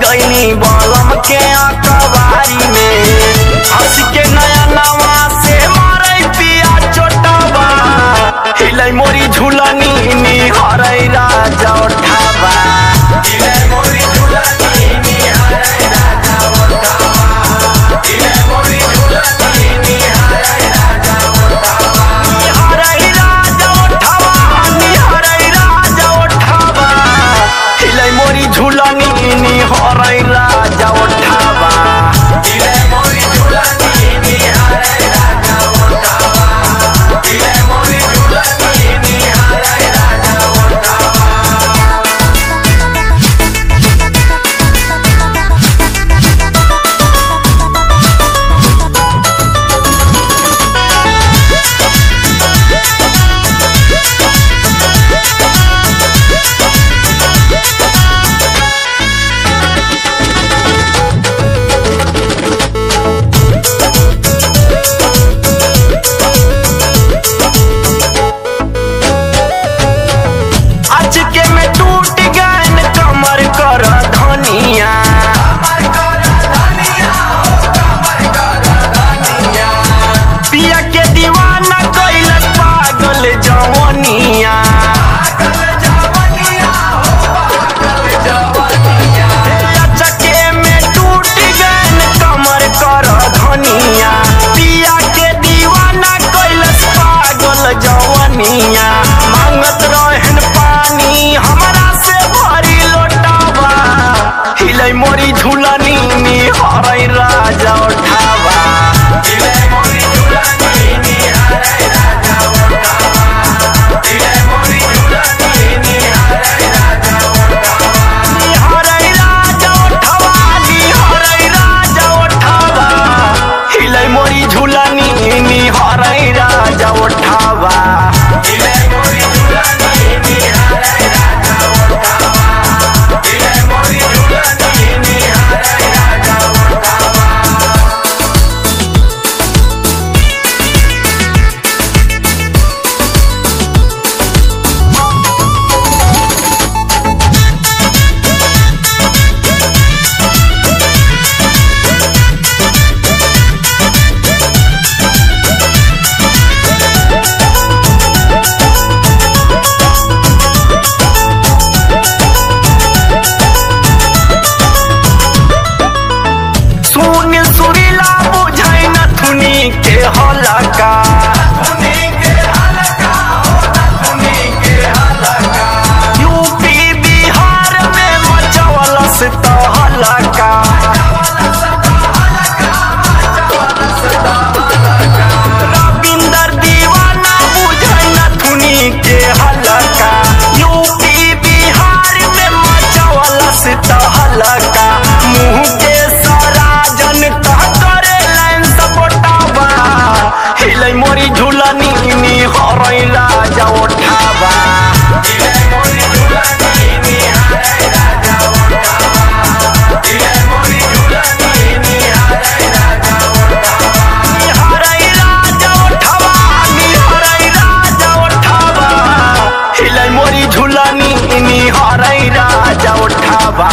गईनी बलम के अकबारी में हंस के नया नवा से मारे पिया चोटावा हिले मोरी झूलनी निहरै राजा उठावा हिले मोरी झूलनी निहरै राजा उठावा हिले मोरी झूलनी निहरै राजा उठावा निहरै राजा उठावा निहरै राजा उठावा हिले मोरी झूलनी निहरै राजा उठावा हिले मोरी झूलनी निहरै राजा उठावा हिले मोरी झूलनी निहरै राजा उठावा। मांगत रहन पानी हमरा से भरी लोटावा हिले मोरी झूलनी निहरै राजा उठावा हिले मोरी झूलनी निहरै राजा उठावा हिले मोरी झूलनी निहरै राजा उठावा निहरै राजा उठावा निहरै राजा उठावा हिले मोरी झूलनी निहरै राजा उठावा हिले मोरी झूलनी निहरै राजा उठावा हिले मोरी झूलनी निहरै राजा उठावा। के हलका यूपी बिहार में मचवलस तहलका रविंदर दीवाना बुझै नथुनी के हलका यूपी बिहार में मचवलस तहलका मुँह के सराजन कह करे लाइन सपोटावा हिले मोरी झूलनी निहरै राजा उठावा हिले मोरी झूलनी निहरै राजा उठावा हिले मोरी झूलनी निहरै राजा उठावा निहरै राजा उठावा निहरै राजा उठावा हिले मोरी झूलनी निहरै राजा उठावा।